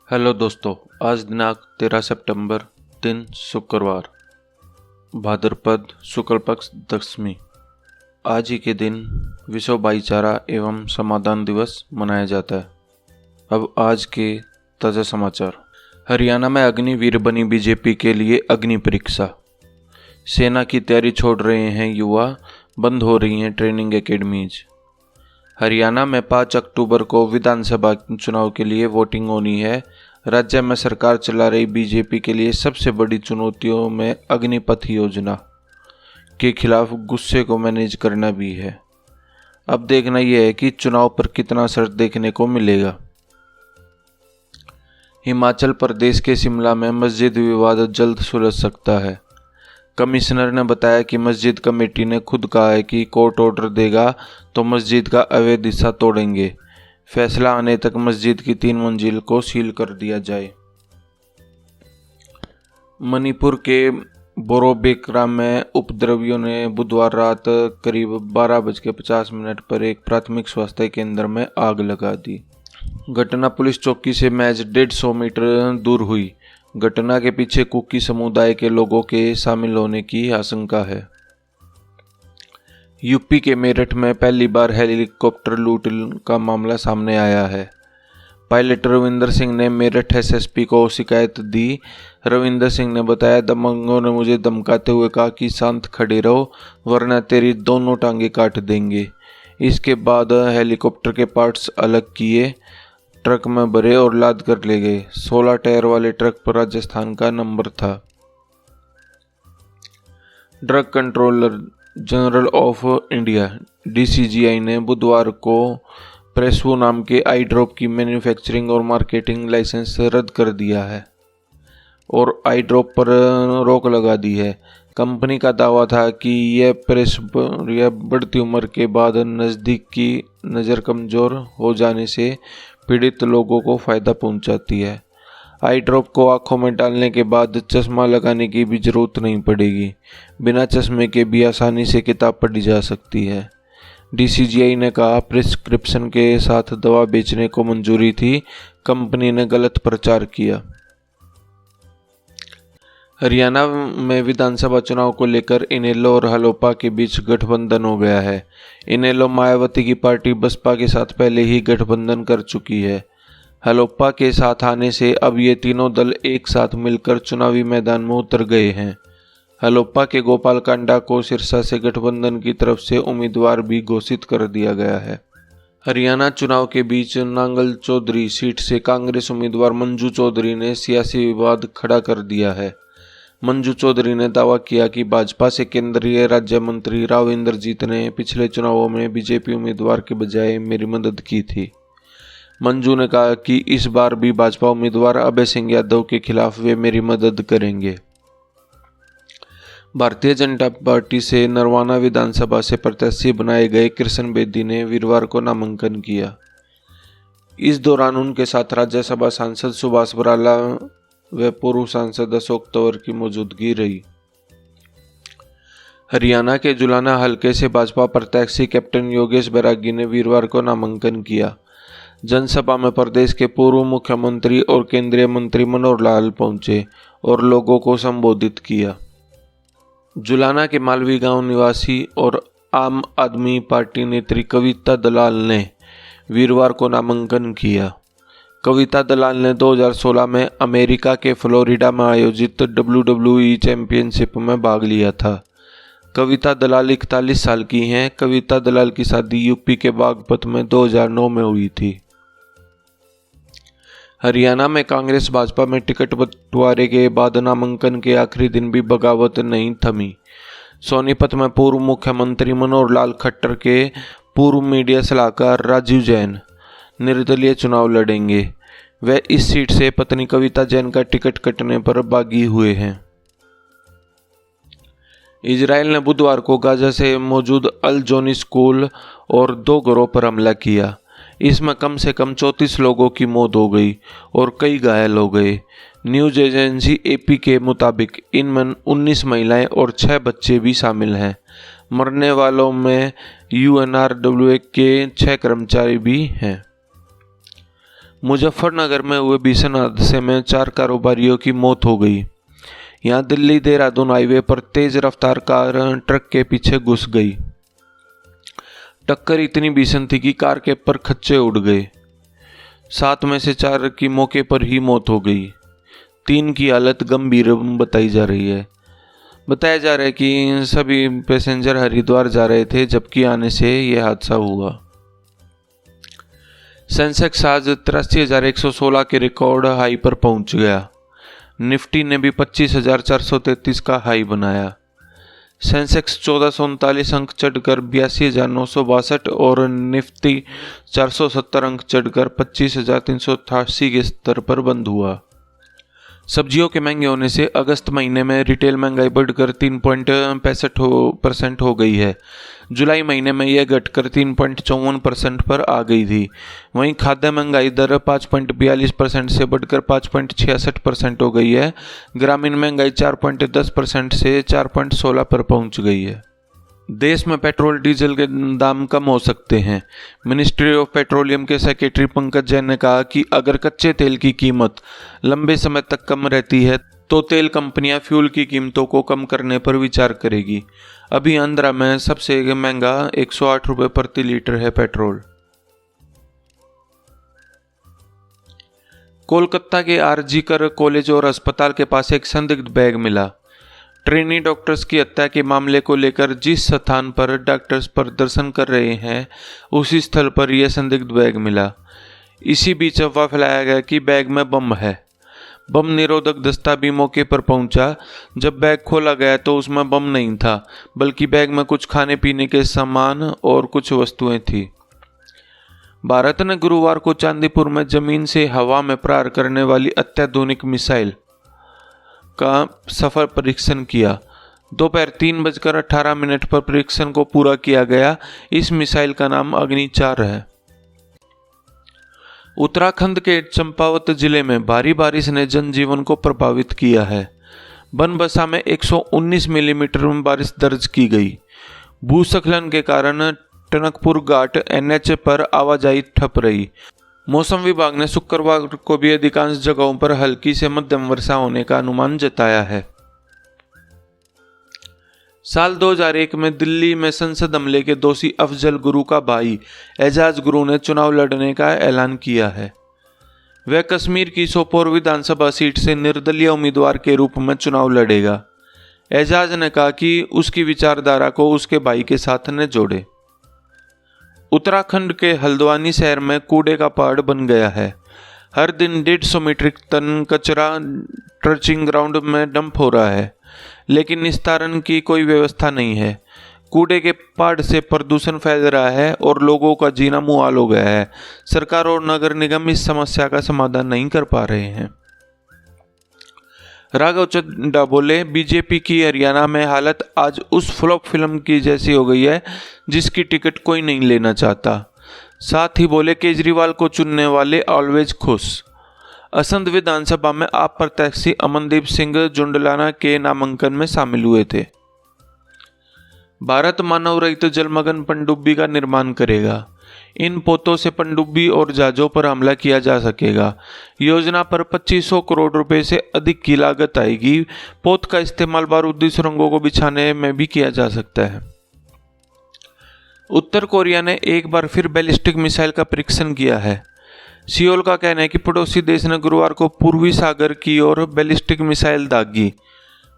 Hello दोस्तों, आज दिनांक 13 सितंबर, दिन शुक्रवार, भाद्रपद शुक्ल पक्ष दशमी। आज ही के दिन विश्व भाईचारा एवं समाधान दिवस मनाया जाता है। अब आज के ताज़ा समाचार। हरियाणा में अग्निवीर बनी बीजेपी के लिए अग्नि परीक्षा। सेना की तैयारी छोड़ रहे हैं युवा, बंद हो रही हैं ट्रेनिंग एकेडमीज। हरियाणा में 5 अक्टूबर को विधानसभा चुनाव के लिए वोटिंग होनी है। राज्य में सरकार चला रही बीजेपी के लिए सबसे बड़ी चुनौतियों में अग्निपथ योजना के खिलाफ गुस्से को मैनेज करना भी है। अब देखना यह है कि चुनाव पर कितना असर देखने को मिलेगा। हिमाचल प्रदेश के शिमला में मस्जिद विवाद जल्द सुलझ सकता है। कमिश्नर ने बताया कि मस्जिद कमेटी ने खुद कहा है कि कोर्ट ऑर्डर देगा तो मस्जिद का अवैध हिस्सा तोड़ेंगे। फैसला आने तक मस्जिद की 3 मंजिल को सील कर दिया जाए। मणिपुर के बोरोबेकरा में उपद्रवियों ने बुधवार रात करीब 12:50 पर एक प्राथमिक स्वास्थ्य केंद्र में आग लगा दी। घटना पुलिस चौकी से महज 150 मीटर दूर हुई। घटना के पीछे कुकी समुदाय के लोगों के शामिल होने की आशंका है। यूपी के मेरठ में पहली बार हेलीकॉप्टर लूट का मामला सामने आया है। पायलट रविंदर सिंह ने मेरठ एसएसपी को शिकायत दी। रविंदर सिंह ने बताया, दबंगों ने मुझे धमकाते हुए कहा कि शांत खड़े रहो वरना तेरी दोनों टांगे काट देंगे। इसके बाद हेलीकॉप्टर के पार्ट्स अलग किए, ट्रक में भरे और लाद कर ले गए। 16 टायर वाले ट्रक पर राजस्थान का नंबर था। Drug controller general of India DCGI ने बुधवार को प्रेसवो नाम के आई ड्रॉप की मैन्युफैक्चरिंग और मार्केटिंग लाइसेंस रद्द कर दिया है और आई ड्रॉप पर रोक लगा दी है। कंपनी का दावा था कि यह बढ़ती उम्र के बाद नज़दीक की नज़र कमज़ोर हो जाने से पीड़ित लोगों को फ़ायदा पहुंचाती है। आई ड्रॉप को आंखों में डालने के बाद चश्मा लगाने की भी ज़रूरत नहीं पड़ेगी। बिना चश्मे के भी आसानी से किताब पढ़ी जा सकती है। डीसीजीआई ने कहा, प्रिस्क्रिप्शन के साथ दवा बेचने को मंजूरी थी, कंपनी ने गलत प्रचार किया। हरियाणा में विधानसभा चुनाव को लेकर इनेलो और हलोपा के बीच गठबंधन हो गया है। इनेलो मायावती की पार्टी बसपा के साथ पहले ही गठबंधन कर चुकी है। हलोपा के साथ आने से अब ये तीनों दल एक साथ मिलकर चुनावी मैदान में उतर गए हैं। हलोपा के गोपाल कांडा को सिरसा से गठबंधन की तरफ से उम्मीदवार भी घोषित कर दिया गया है। हरियाणा चुनाव के बीच नांगल चौधरी सीट से कांग्रेस उम्मीदवार मंजू चौधरी ने सियासी विवाद खड़ा कर दिया है। मंजू चौधरी ने दावा किया कि भाजपा से केंद्रीय राज्य मंत्री राव इंद्रजीत ने पिछले चुनावों में बीजेपी उम्मीदवार के बजाय मेरी मदद की थी। मंजू ने कहा कि इस बार भी भाजपा उम्मीदवार अभय सिंह यादव के खिलाफ वे मेरी मदद करेंगे। भारतीय जनता पार्टी से नरवाना विधानसभा से प्रत्याशी बनाए गए कृष्ण बेदी ने वीरवार को नामांकन किया। इस दौरान उनके साथ राज्यसभा सांसद सुभाष बराला व पूर्व सांसद अशोक तंवर की मौजूदगी रही। हरियाणा के जुलाना हलके से भाजपा प्रत्याशी कैप्टन योगेश बैरागी ने वीरवार को नामांकन किया। जनसभा में प्रदेश के पूर्व मुख्यमंत्री और केंद्रीय मंत्री मनोहर लाल पहुंचे और लोगों को संबोधित किया। जुलाना के मालवी गांव निवासी और आम आदमी पार्टी नेत्री कविता दलाल ने वीरवार को नामांकन किया। कविता दलाल ने 2016 में अमेरिका के फ्लोरिडा में आयोजित WWE चैंपियनशिप में भाग लिया था। कविता दलाल 41 साल की हैं। कविता दलाल की शादी यूपी के बागपत में 2009 में हुई थी। हरियाणा में कांग्रेस भाजपा में टिकट बंटवारे के बाद नामांकन के आखिरी दिन भी बगावत नहीं थमी। सोनीपत में पूर्व मुख्यमंत्री मनोहर लाल खट्टर के पूर्व मीडिया सलाहकार राजीव जैन निर्दलीय चुनाव लड़ेंगे। वे इस सीट से पत्नी कविता जैन का टिकट कटने पर बागी हुए हैं। इजराइल ने बुधवार को गाजा से मौजूद अल जोनी स्कूल और 2 घरों पर हमला किया। इसमें कम से कम 34 लोगों की मौत हो गई और कई घायल हो गए। न्यूज एजेंसी एपी के मुताबिक इनमें 19 महिलाएं और 6 बच्चे भी शामिल हैं। मरने वालों में यूएनआरडब्ल्यू के 6 कर्मचारी भी हैं। मुजफ्फरनगर में हुए भीषण हादसे में 4 कारोबारियों की मौत हो गई। यहाँ दिल्ली देहरादून हाईवे पर तेज रफ्तार कार ट्रक के पीछे घुस गई। टक्कर इतनी भीषण थी कि कार के पर खच्चे उड़ गए। 7 में से 4 की मौके पर ही मौत हो गई। 3 की हालत गंभीर बताई जा रही है। बताया जा रहा है कि सभी पैसेंजर हरिद्वार जा रहे थे, जबकि आने से यह हादसा हुआ। सेंसेक्स आज 83,116 के रिकॉर्ड हाई पर पहुंच गया। निफ्टी ने भी 25,433 का हाई बनाया। सेंसेक्स 1439 अंक चढ़कर 82,962 और निफ्टी 470 अंक चढ़कर 25,388 के स्तर पर बंद हुआ। सब्जियों के महंगे होने से अगस्त महीने में रिटेल महंगाई बढ़कर 3.65% हो गई है। जुलाई महीने में यह घटकर 3.54% पर आ गई थी। वहीं खाद्य महंगाई दर 5.42% से बढ़कर 5.66% हो गई है। ग्रामीण महंगाई 4.10% से 4.16 पर पहुंच गई है। देश में पेट्रोल डीजल के दाम कम हो सकते हैं। मिनिस्ट्री ऑफ पेट्रोलियम के सेक्रेटरी पंकज जैन ने कहा कि अगर कच्चे तेल की कीमत लंबे समय तक कम रहती है तो तेल कंपनियां फ्यूल की कीमतों को कम करने पर विचार करेगी। अभी आंध्रा में सबसे महंगा 108 रुपये प्रति लीटर है पेट्रोल। कोलकाता के आरजीकर कॉलेज और अस्पताल के पास एक संदिग्ध बैग मिला। ट्रेनी डॉक्टर्स की हत्या के मामले को लेकर जिस स्थान पर डॉक्टर्स प्रदर्शन कर रहे हैं उसी स्थल पर यह संदिग्ध बैग मिला। इसी बीच अफवाह फैलाया गया कि बैग में बम है। बम निरोधक दस्ता भी मौके पर पहुंचा। जब बैग खोला गया तो उसमें बम नहीं था, बल्कि बैग में कुछ खाने पीने के सामान और कुछ वस्तुएं थी। भारत ने गुरुवार को चांदीपुर में जमीन से हवा में प्रहार करने वाली अत्याधुनिक मिसाइल का सफल परीक्षण किया। दोपहर 3:18 पर परीक्षण को पूरा किया गया। इस मिसाइल का नाम अग्नि 4 है। उत्तराखंड के चंपावत जिले में भारी बारिश ने जनजीवन को प्रभावित किया है। बनबसा में 119 मिलीमीटर बारिश दर्ज की गई। भूस्खलन के कारण टनकपुर घाट NH पर आवाजाही ठप रही। मौसम विभाग ने शुक्रवार को भी अधिकांश जगहों पर हल्की से मध्यम वर्षा होने का अनुमान जताया है। साल 2001 में दिल्ली में संसद हमले के दोषी अफजल गुरु का भाई एजाज गुरु ने चुनाव लड़ने का ऐलान किया है। वह कश्मीर की सोपोर विधानसभा सीट से निर्दलीय उम्मीदवार के रूप में चुनाव लड़ेगा। एजाज ने कहा कि उसकी विचारधारा को उसके भाई के साथ न जोड़े। उत्तराखंड के हल्द्वानी शहर में कूड़े का पहाड़ बन गया है। हर दिन 150 मीट्रिक टन कचरा ट्रचिंग ग्राउंड में डंप हो रहा है, लेकिन निस्तारण की कोई व्यवस्था नहीं है। कूड़े के पहाड़ से प्रदूषण फैल रहा है और लोगों का जीना मुहाल हो गया है। सरकार और नगर निगम इस समस्या का समाधान नहीं कर पा रहे हैं। राघव चड्ढा बोले, बीजेपी की हरियाणा में हालत आज उस फ्लॉप फिल्म की जैसी हो गई है जिसकी टिकट कोई नहीं लेना चाहता। साथ ही बोले, केजरीवाल को चुनने वाले ऑलवेज खुश। असंध विधानसभा में आप प्रत्याशी अमनदीप सिंह जुंडलाना के नामांकन में शामिल हुए थे। भारत मानव रहित जलमग्न पनडुब्बी का निर्माण करेगा। इन पोतों से पनडुब्बी और जहाजों पर हमला किया जा सकेगा। योजना पर 2500 करोड़ रुपए से अधिक की लागत आएगी। पोत का इस्तेमाल बारूदी सुरंगों को बिछाने में भी किया जा सकता है। उत्तर कोरिया ने एक बार फिर बैलिस्टिक मिसाइल का परीक्षण किया है। सियोल का कहना है कि पड़ोसी देश ने गुरुवार को पूर्वी सागर की ओर बैलिस्टिक मिसाइल दागी।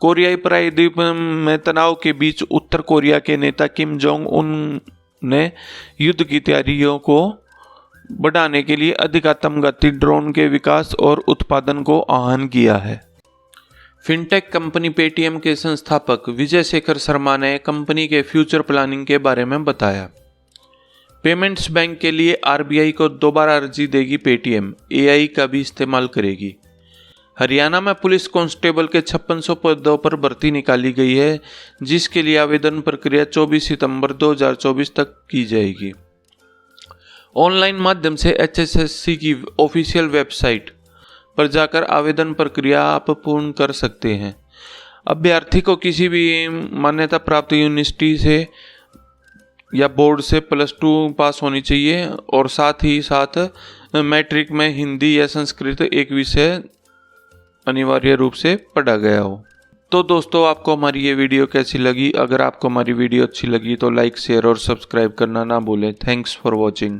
कोरियाई प्रायद्वीप में तनाव के बीच उत्तर कोरिया के नेता किम जोंग उन ने युद्ध की तैयारियों को बढ़ाने के लिए अधिक आत्मघाती ड्रोन के विकास और उत्पादन को आह्वान किया है। फिनटेक कंपनी पेटीएम के संस्थापक विजय शेखर शर्मा ने कंपनी के फ्यूचर प्लानिंग के बारे में बताया। पेमेंट्स बैंक के लिए आरबीआई को दोबारा अर्जी देगी पेटीएम, एआई का भी इस्तेमाल करेगी। हरियाणा में पुलिस कांस्टेबल के 5600 पदों पर भर्ती निकाली गई है, जिसके लिए आवेदन प्रक्रिया 24 सितंबर 2024 तक की जाएगी। ऑनलाइन माध्यम से एचएसएससी की ऑफिशियल वेबसाइट पर जाकर आवेदन प्रक्रिया आप पूर्ण कर सकते हैं। अभ्यर्थी को किसी भी मान्यता प्राप्त यूनिवर्सिटी से या बोर्ड से +2 पास होनी चाहिए और साथ ही साथ मैट्रिक में हिंदी या संस्कृत एक विषय अनिवार्य रूप से पढ़ा गया हो। तो दोस्तों, आपको हमारी ये वीडियो कैसी लगी? अगर आपको हमारी वीडियो अच्छी लगी तो लाइक, शेयर और सब्सक्राइब करना ना भूलें। Thanks for watching.